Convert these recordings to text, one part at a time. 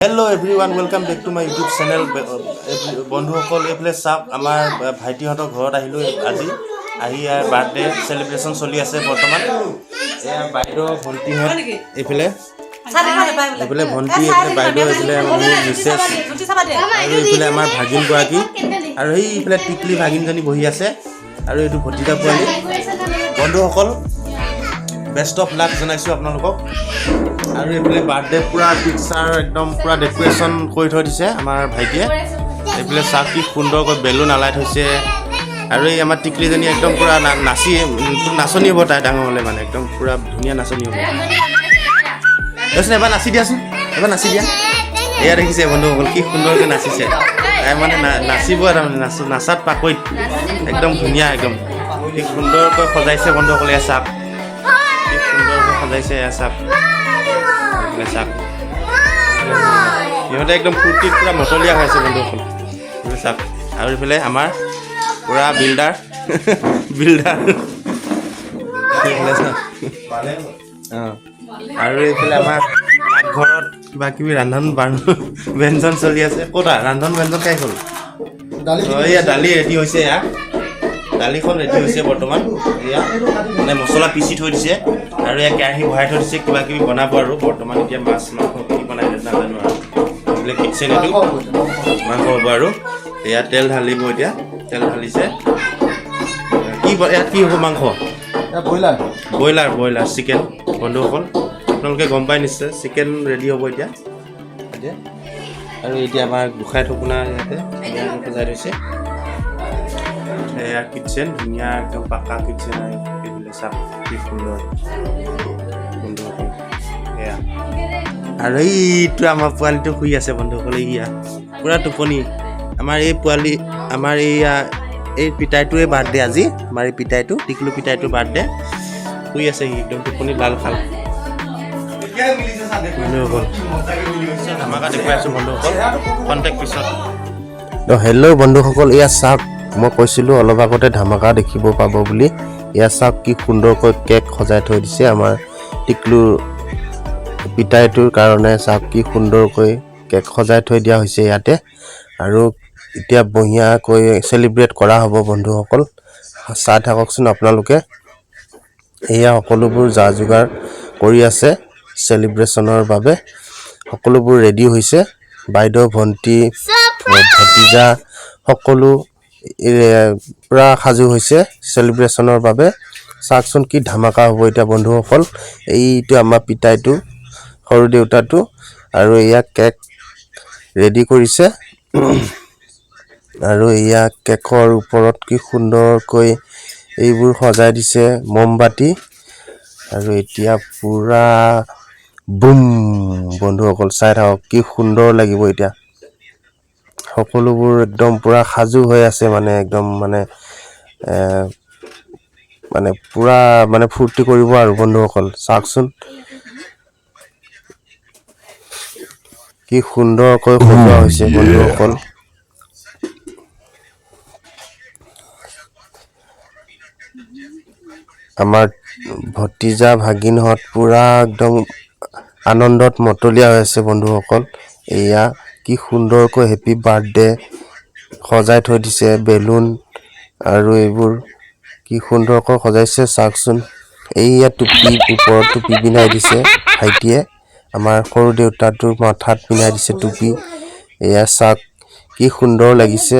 Hello everyone, welcome back to my YouTube channel. বন্ধুসকল এইফালে চাওক আমাৰ ভাইটিহঁতৰ ঘৰত আহিলো আজি আহি ইয়াৰ বাৰ্থডে সেলিব্ৰেশন চলি আছে বৰ্তমান এয়া বাইদেউ ভণ্টিহঁত এইফালে ভণ্টি এইফালে বাইদেউ এইফালে মোৰ মিছেছ আৰু এইফালে আমাৰ ভাগিন গৰাকী আৰু এইফালে টিকলি ভাগিনজনী বহি আছে আৰু এইটো ভতিজা পোৱালি বন্ধুসকল বেষ্ট অফ লাক জনাইছো আপোনালোকক আৰু এইফালে বাৰ্থডে পুৰা পিকচাৰ একদম পুৰা ডেকোৰেশ্যন কৰি থৈ দিছে আমাৰ ভাইটিয়ে এইফালে চাওক কি সুন্দৰকৈ বেলুন আলাই থৈছে আৰু এই আমাৰ টিকলিজনী একদম পুৰা নাচনি হ'ব তাই ডাঙৰ হ'লে মানে একদম পুৰা ধুনীয়া নাচনি হ'ব দেচোন এবাৰ নাচি দিয়াচোন এবাৰ নাচি দিয়া এয়া দেখিছে বন্ধুসকল কি সুন্দৰকৈ নাচিছে তাই মানে নাচিব তাৰমানে নাচাত পাকৈত একদম ধুনীয়া একদম কি সুন্দৰকৈ সজাইছে বন্ধুসকল এয়া চাওক কি সুন্দৰকৈ সজাইছে এয়া চাওক সিহঁতে একদম ফূৰ্তিত পুৰা মতলীয়া হৈ আছে বন্ধুসকল চাওক আৰু এইফালে আমাৰ পুৰা বিল্ডাৰ আৰু এইফালে আমাৰ ঘৰত কিবা কিবি ৰন্ধন ব্যঞ্জন চলি আছে ক'তা ৰন্ধন ব্যঞ্জন খাই হ'ল এয়া দালি ৰেডি হৈছে এয়া দালিখন ৰেডি হৈছে বৰ্তমান এয়া মানে মছলা পিচি থৈ দিছে আৰু এয়া কেৰাহী ভৰাই থৈ দিছে কিবা কিবি বনাব আৰু বৰ্তমান এতিয়া মাছ মাংস কি বনাই নাজানো আৰু এইবিলাক কিটচেন এইটো মাংস হ'ব আৰু এয়া তেল ঢালিব এতিয়া তেল ঢালিছে ইয়াত কি হ'ব মাংস ব্ৰইলাৰ চিকেন বন্ধুসকল আপোনালোকে গম পাই নিশ্চয় চিকেন ৰেডি হ'ব এতিয়া আৰু এতিয়া আমাৰ গোসাঁই থপোনা ইয়াতে সজাই থৈছে এয়া কিটচেন ধুনীয়া একদম পাকা কিটচেন এইবিলাক চাওক কি সুন্দৰ বন্ধুসকল এয়া আৰু এইটো আমাৰ পোৱালিটো শুই আছে বন্ধুসকল এয়া পুৰা টোপনি আমাৰ এই পোৱালি আমাৰ এই পিতাইটোৱে বাৰ্থডে আজি আমাৰ এই পিতাইটো টিকলু পিতাইটো বাৰ্থডে শুই আছে সি একদম টোপনি লাল খাল বন্ধুসকল ধামাকা দেখুৱাই আছোঁ বন্ধুসকল কণ্টেক্ট পিছত হেল্ল' বন্ধুসকল এয়া চাওক মই কৈছিলোঁ অলপ আগতে ধামাকা দেখিব পাব বুলি এয়া চাওক কি সুন্দৰকৈ কেক সজাই থৈ দিছে আমাৰ টিকলুৰ পিতাইটোৰ কাৰণে চাওক কি সুন্দৰকৈ কেক সজাই থৈ দিয়া হৈছে ইয়াতে আৰু এতিয়া বঢ়িয়াকৈ চেলিব্ৰেট কৰা হ'ব বন্ধুসকল চাই থাককচোন আপোনালোকে এয়া সকলোবোৰ যা যোগাৰ কৰি আছে চেলিব্ৰেশ্যনৰ বাবে সকলোবোৰ ৰেডি হৈছে বাইদেউ ভণ্টি ভতিজা সকলো পুৰা সাজু হৈছে চেলিব্ৰেশ্যনৰ বাবে চাওকচোন কি ধামাকা হ'ব এতিয়া বন্ধুসকল এইটো আমাৰ পিতাইটো সৰু দেউতাটো আৰু এয়া কেক ৰেডি কৰিছে আৰু এয়া কেকৰ ওপৰত কি সুন্দৰকৈ এইবোৰ সজাই দিছে মমবাতি আৰু এতিয়া পুৰা বুম বন্ধুসকল চাই থাকক কি সুন্দৰ লাগিব এতিয়া সকলোবোৰ একদম পুৰা সাজু হৈ আছে মানে একদম মানে পুৰা মানে ফূৰ্তি কৰিব আৰু বন্ধুসকল চাওকচোন কি সুন্দৰকৈ সজোৱা হৈছে বন্ধুসকল আমাৰ ভতিজা ভাগিনহঁত পুৰা একদম আনন্দত মতলীয়া হৈ আছে বন্ধুসকল এয়া কি সুন্দৰকৈ হেপী বাৰ্থডে সজাই থৈ দিছে বেলুন আৰু এইবোৰ কি সুন্দৰকৈ সজাইছে চাওকচোন এইয়া টুপি ওপৰত টুপি পিন্ধাই দিছে ভাইটিয়ে আমাৰ সৰু দেউতাটোৰ মাথাত পিন্ধাই দিছে টুপি এয়া চাওক কি সুন্দৰ লাগিছে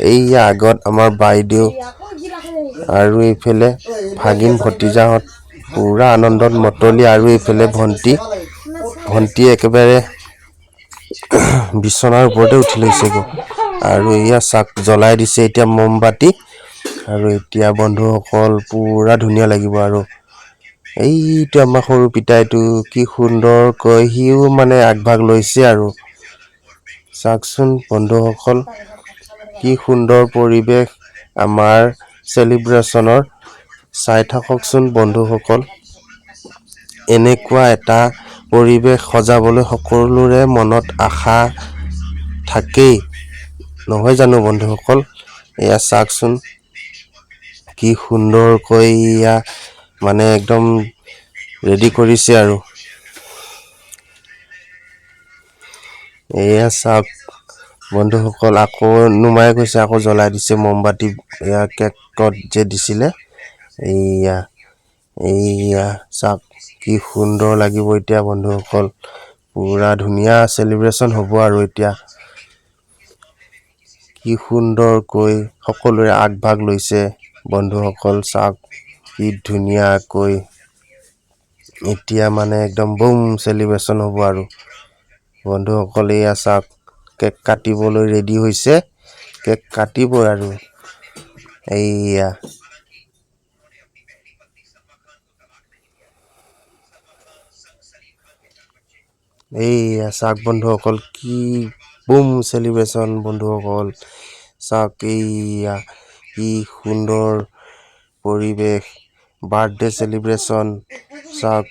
এইয়া আগত আমাৰ বাইদেউ আৰু এইফালে ভাগিন ভতিজাহঁত পুৰা আনন্দত মতলীয়া আৰু এইফালে ভণ্টি একেবাৰে বিচনাৰ ওপৰতে উঠি লৈছে আৰু এয়া চাক জ্বলাই দিছে এতিয়া মমবাতি আৰু এতিয়া বন্ধুসকল পুৰা ধুনীয়া লাগিব আৰু এইটো আমাৰ সৰু পিতাইটো কি সুন্দৰকৈ সিও মানে আগভাগ লৈছে আৰু চাওকচোন বন্ধুসকল কি সুন্দৰ পৰিৱেশ আমাৰ চেলিব্ৰেশ্যনৰ চাই থাককচোন বন্ধুসকল এনেকুৱা এটা পৰিৱেশ সজাবলৈ সকলোৰে মনত আশা থাকেই নহয় জানো বন্ধুসকল এয়া চাওকচোন কি সুন্দৰকৈ এয়া মানে একদম ৰেডি কৰিছে আৰু এয়া চাওক বন্ধুসকল আকৌ নুমাই গৈছে আকৌ জ্বলাই দিছে মমবাতি এয়া কেকত যে দিছিলে এইয়া চাওক কি সুন্দৰ লাগিব এতিয়া বন্ধুসকল পুৰা ধুনীয়া সেলিব্ৰেশন হ'ব আৰু এতিয়া কি সুন্দৰকৈ সকলোৰে আগভাগ লৈছে বন্ধুসকল চাওক কি ধুনীয়াকৈ এতিয়া মানে একদম বুম সেলিব্ৰেশন হ'ব আৰু বন্ধুসকল এয়া চাওক কেক কাটিবলৈ ৰেডি হৈছে কেক কাটিব আৰু এইয়া চাওক বন্ধুসকল কি বুম সেলিব্ৰেশন বন্ধুসকল চাওক এইয়া কি সুন্দৰ পৰিৱেশ বাৰ্থডে সেলিব্ৰেশন চাওক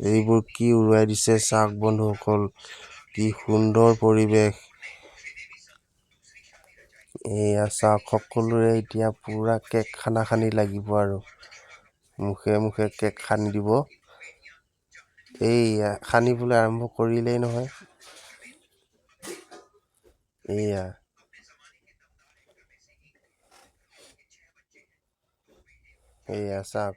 এইবোৰ কি উৰুৱাই দিছে চাওক বন্ধুসকল কি সুন্দৰ পৰিৱেশ এয়া চাওক সকলোৰে এতিয়া পুৰা কেক খানি লাগিব আৰু মুখে মুখে কেক খানি দিব এইয়া খানিবলৈ আৰম্ভ কৰিলেই নহয় এইয়া চাওক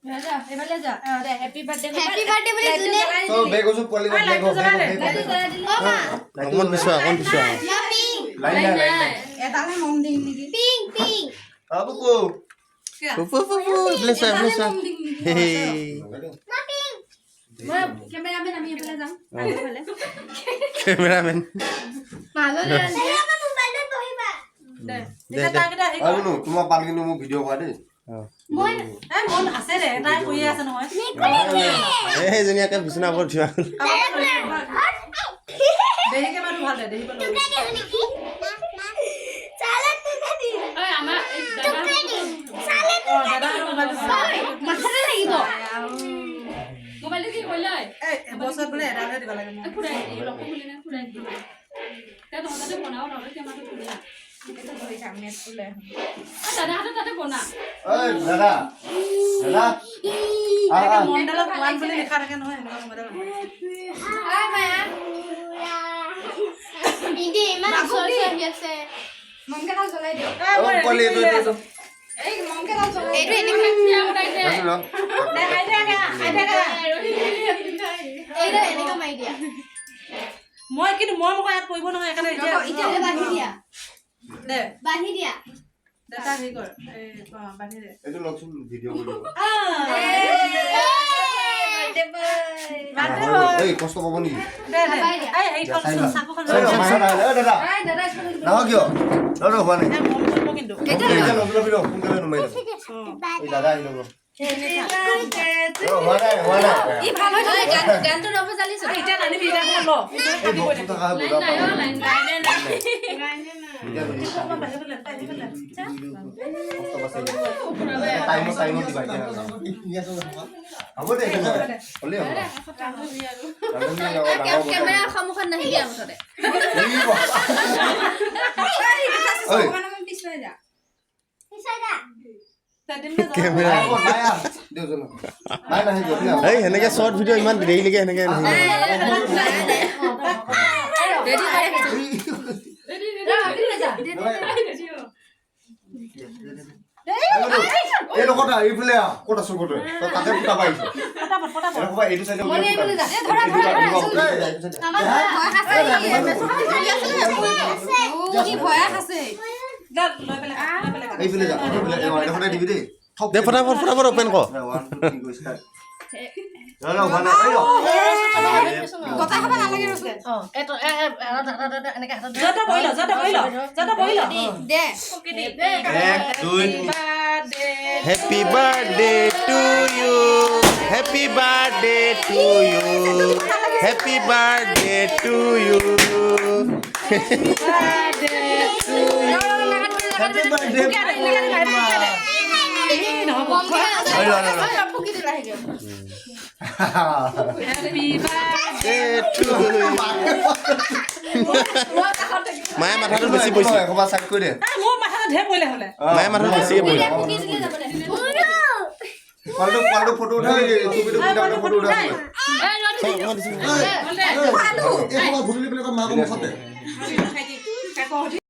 Happy birthday boleh June. So bego su poli bego. অকমান পিছুৱা Lain. Etale mom ding niki. Pink. Apa ku? পুপু bless হে Moi cameraman ami pala jam. cameraman Malo le. Ama mobile to hiba. De Aru nu, tuma palkin nu video kwa de. Moi মন আছে ৰে তাই কৈ আছে নহয় এই জনীয়াকে বিছনা ওপৰত থিয়া দেহিকে মানুহ ভাল দে দেহিব লগে Salat tu tadi. Oi ama salat tu দাদা মোবাইল মাথাতে লাগিব মোবাইল কি কইলাই এই বছৰ বোলে এডালে দিব লাগে মোক ফুৰাই দিও লক্ষ্য খুলি না ফুৰাই দিও তে তহঁতে বনাও নহলে কেমাটো খুলিলা এটা ধৰি সামনে ফুলে দাদা হাতে তাতে বনা Oi, dada. মণ্ডলত ওৱান বুলি লিখা থাকে নহয় এনেকুৱা মডেল আই মায়া ইদি ইমান সৰি আছে মংকে দাল জ্বলাই দিও Oh, poli itu. এই মংকে দাল জ্বলাই এইটো এনেকে দিয়া উঠাইছে Masuk dong. দে আইদা এইটো এনেকে মাই দিয়া মই কিন্তু মই মোক ইয়াত পৰিব নহয় একানে এতিয়া বান্ধি দিয়া দে বান্ধি দিয়া দাদা হেৰি কৰ এই বান্ধি দে Itu langsung video ko. Hey, kosto pa ni. দে এই হেৰি কৰ চাকুখন Saya dada. আই দাদা school Nah, kyo. Lolo ba ni? মন কৰিব কিন্তু Kita lo video, kung kailan numay. Eh, dada ino ko. Oh, wala. ই ভাল হয় গানটো ৰব চালিছো এতিয়া নানিবি এটা ল Eh, box ta ka bu da. Line Kosto pa sa iyo. Time mo di ba? Abo de. Oli ako. Camera সন্মুখত নাহিবি আমতে Oi. Camera Maya. Dio jolo. Maya nahi jo. এই সেনেকে শৰ্ট ভিডিঅ' ইমান দেৰিলৈকে সেনেকে এই লগটা এইফালে ক'ত আছো ক'ত তাতে ফুটা পাইছো ফটাফট এইটো চাইডে এইফালে যা এইফালে দিবি দেই দে ফটাফট অপেন কৰ কথা খাব নালাগে ৰছে এটো এনেকে হাতত যত বইল দে happy birthday to you Happy birthday to you. Happy birthday to you. Happy birthday. মায়ে মাথাটো বেছি পৰিছে ক'বা চাক কৰি দে মোৰ মাথাটো ঢেৰ পৰিলে হ'লে মায়ে মাথাটো বেছিয়ে পৰিলে কলটো ফটো উঠাই ছবিটো কিটাতে ফটো উঠাই এই ৰ দিছো এই ক'বা ভুলি পেলাই মাক মুখতে কাকো